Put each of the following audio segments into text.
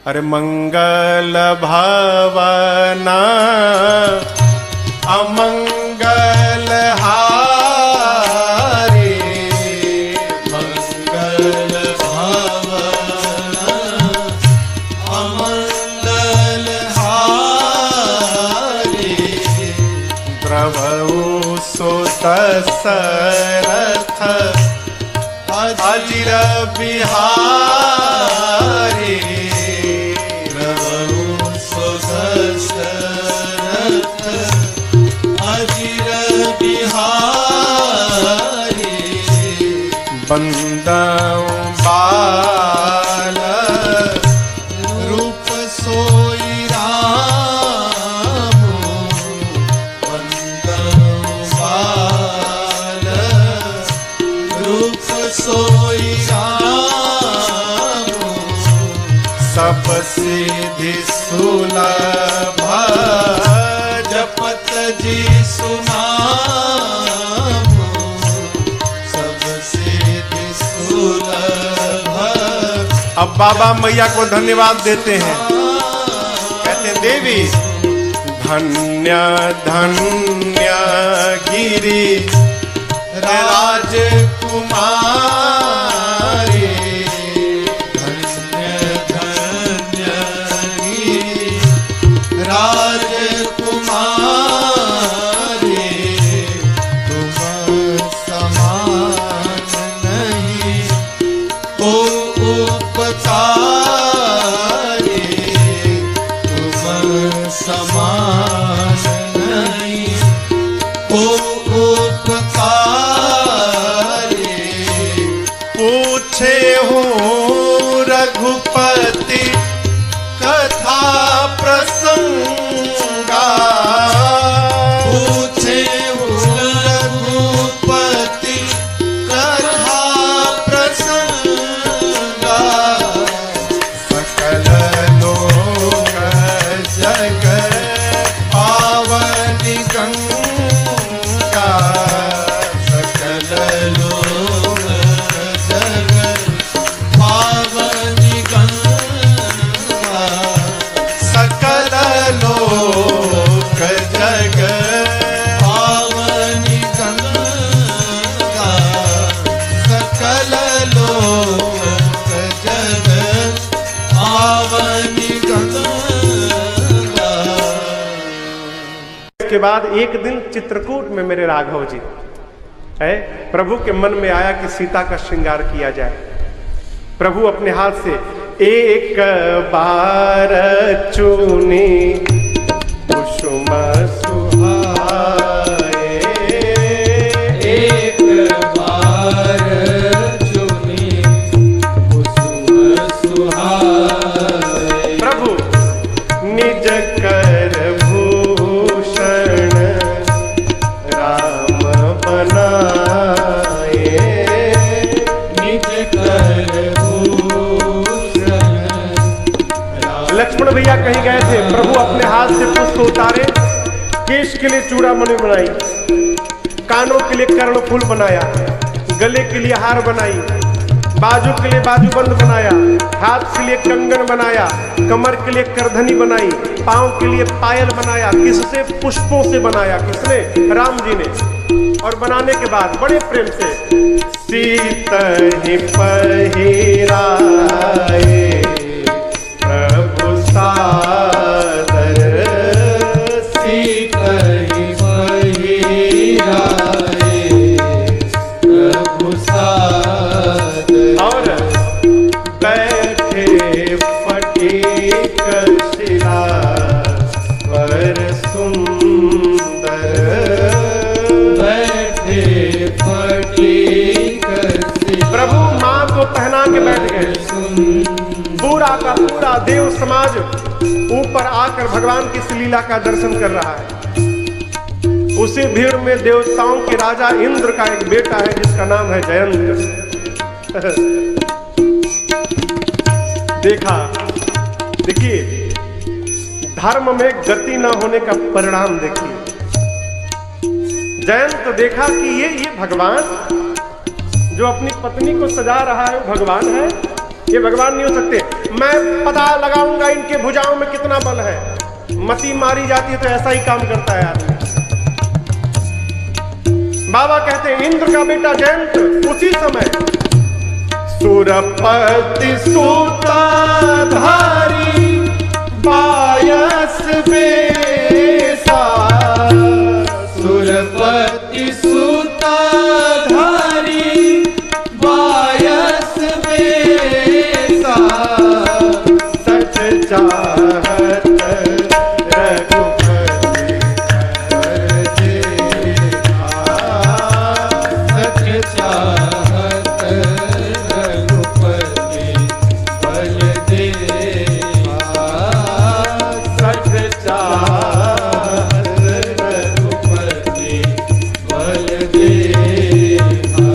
अरे मंगल भवना अमंगल हारी, मंगल भवना अमंगल हारी, प्रभु सुत सरथ अजिर बिहारी, प्रभु सुत सरथ अजिर बिहारी, बंदौ बाल रूप सोई राम, वंदौ बाल रूप सोई राम, सब सिद्धि सुलभ जपत जी सुनाम, सब सिद्धि सुलभ। अब बाबा मैया को धन्यवाद देते हैं, कहते हैं देवी धन्य धन्य गिरी राजकुमारी, धन्य धन्य गिरि राजकुमारी, तुम समान नहीं को उपकारी, तुम समान नहीं को उपकारी, पूछे हूँ रघुपति कथा प्रसंगा, पूछे रघुपति कथा प्रसंगा, सकल लोक जग पावनी गंगा, सकल लोक जग पावनी गंगा, सकल लोक जग पावनी गंगा, सकल लोक जग पावनी गंगा। के बाद एक दिन चित्रकूट में मेरे राघव जी है, प्रभु के मन में आया कि सीता का श्रृंगार किया जाए। प्रभु अपने हाथ से एक बार चुनी कुसुम सुहाए, एक बार चुनी कुसुम सुहाए, प्रभु निज कर भूषण राम बनाए, निज कर भूषण राम। लक्ष्मण भैया कहीं गए थे, प्रभु अपने हाथ से पुष्प उतारे, केश के लिए चूड़ामणि बनाई, कानों के लिए कर्ण फूल बनाया, गले के लिए हार बनाई, बाजू के लिए बाजूबंद बनाया, हाथ के लिए कंगन बनाया, कमर के लिए करधनी बनाई, पांव के लिए पायल बनाया। किससे? पुष्पों से बनाया। किसने? राम जी ने। और बनाने के बाद बड़े प्रेम से सीतहि पहिराए प्रभु सादर, सीतहि पहिराए प्रभु सादर, और बैठे फटीक शिला पर सुंदर, बैठे फटीक शिला प्रभु मां को पहना के बैठ गए। पूरा का पूरा देव समाज ऊपर आकर भगवान की इस लीला का दर्शन कर रहा है। उसी भीड़ में देवताओं के राजा इंद्र का एक बेटा है जिसका नाम है जयंत। देखा, देखिए धर्म में गति न होने का परिणाम देखिए। जयंत देखा कि ये भगवान जो अपनी पत्नी को सजा रहा है वो भगवान है, ये भगवान नहीं हो सकते। मैं पता लगाऊंगा इनके भुजाओं में कितना बल है। मती मारी जाती है तो ऐसा ही काम करता है आदमी। बाबा कहते हैं इंद्र का बेटा जयंत उसी समय सुरपति सूताधारी बायस बेसा, सुरपति सूताधारी बायस बेसा, सच चाहत रघुपति हर देखा, सच चाहत रघुपति बल देखा, सच चाहत रघुपति बल देखा।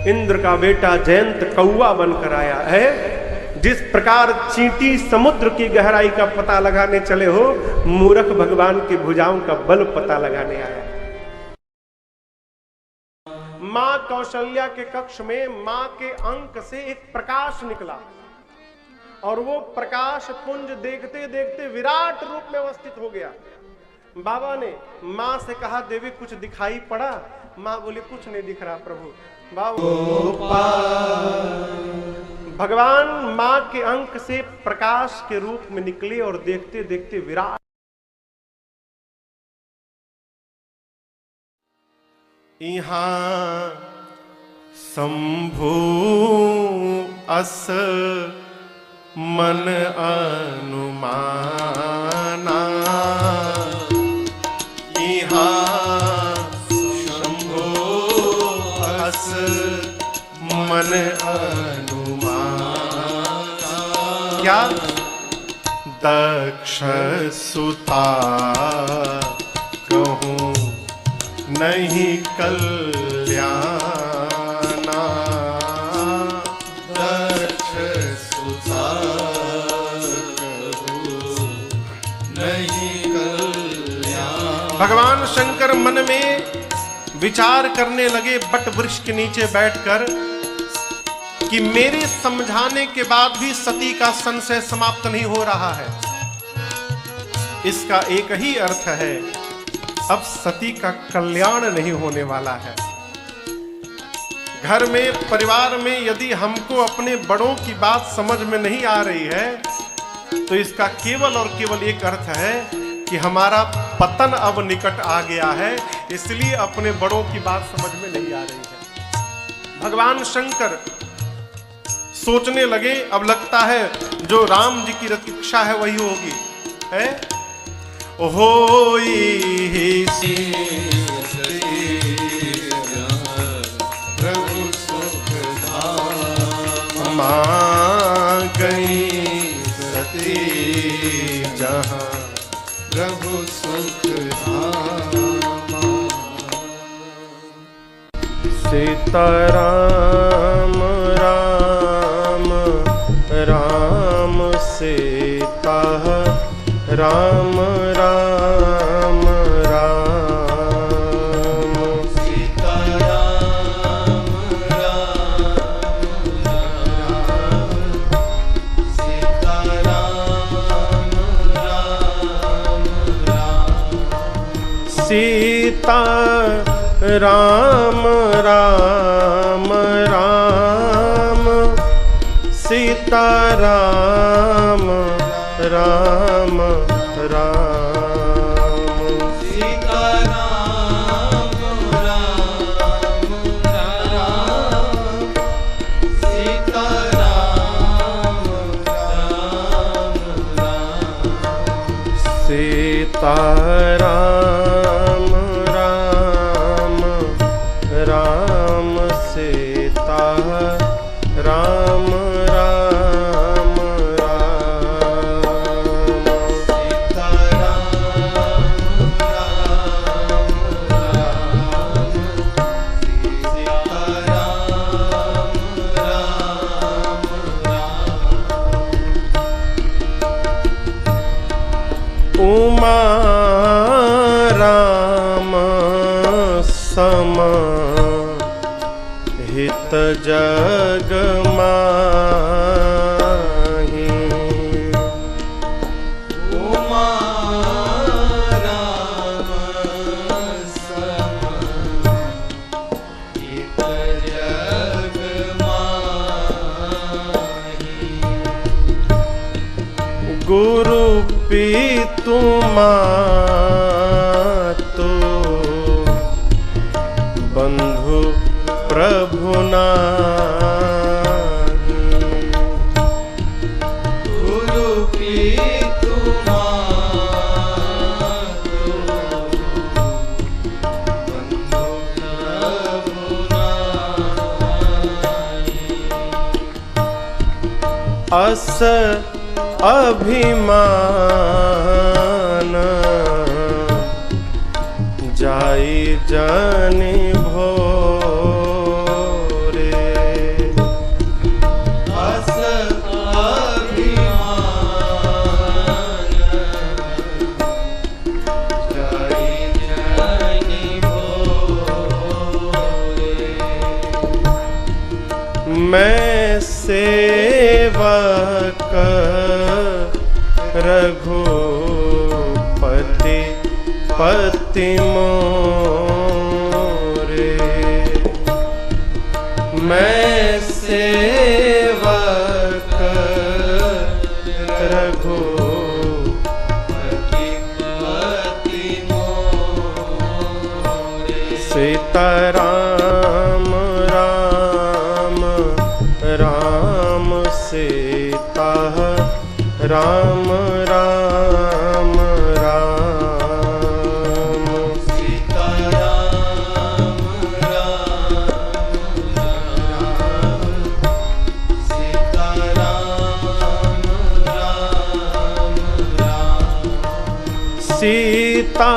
इंद्र का बेटा जयंत कौआ बनकर आया है। जिस प्रकार चींटी समुद्र की गहराई का पता लगाने चले हो, मूर्ख भगवान की भुजाओं का बल पता लगाने आया। मां कौशल्या के कक्ष में मां के अंक से एक प्रकाश निकला और वो प्रकाश पुंज देखते देखते विराट रूप में अवस्थित हो गया। बाबा ने मां से कहा देवी कुछ दिखाई पड़ा? मां बोली कुछ नहीं दिख रहा प्रभु। भगवान मां के अंक से प्रकाश के रूप में निकले और देखते देखते विराट। यहाँ शंभु अस मन अनुमाना, यहाँ शंभु अस मन अनुमाना। क्या? दक्ष सुता कहूँ नहीं कल्याणा, दक्ष सुता कहूँ नहीं कल्याण। भगवान शंकर मन में विचार करने लगे बट वृक्ष के नीचे बैठकर कि मेरे समझाने के बाद भी सती का संशय समाप्त नहीं हो रहा है। इसका एक ही अर्थ है, अब सती का कल्याण नहीं होने वाला है। घर में परिवार में यदि हमको अपने बड़ों की बात समझ में नहीं आ रही है तो इसका केवल और केवल एक अर्थ है कि हमारा पतन अब निकट आ गया है, इसलिए अपने बड़ों की बात समझ में नहीं आ रही है। भगवान शंकर सोचने लगे अब लगता है जो राम जी की रक्षा है वही होगी है। होई प्रभु सुख धाम, गई सती जहाँ प्रभु सुख धाम। सीताराम राम राम सीता राम राम राम। सीताराम राम राम, सीताराम राम राम। सीता राम राम राम, सीता राम राम राम। सीताराम राम राम, सीताराम राम राम। सीताराम राम राम सीता राम राम उमा राम सम हित जग माना, गुरु पीतु मातु बंधु प्रभु नाही। गुरु पीतु मातु बंधु प्रभु नाही। अस अभिमान जाई जानि भोरे। अस अभिमान जाई जानि भोरे। मैं सेवक रघुपति पति मोरे। मैं सेवक रघुपति पति मोरे। सीताराम राम राम सीता राम राम राम। सीताराम राम राम सीताराम राम राम। सीता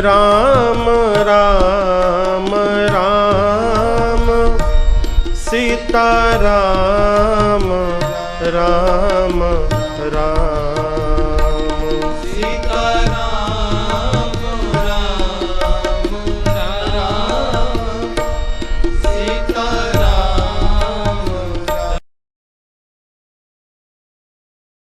राम राम राम सीता राम राम राम।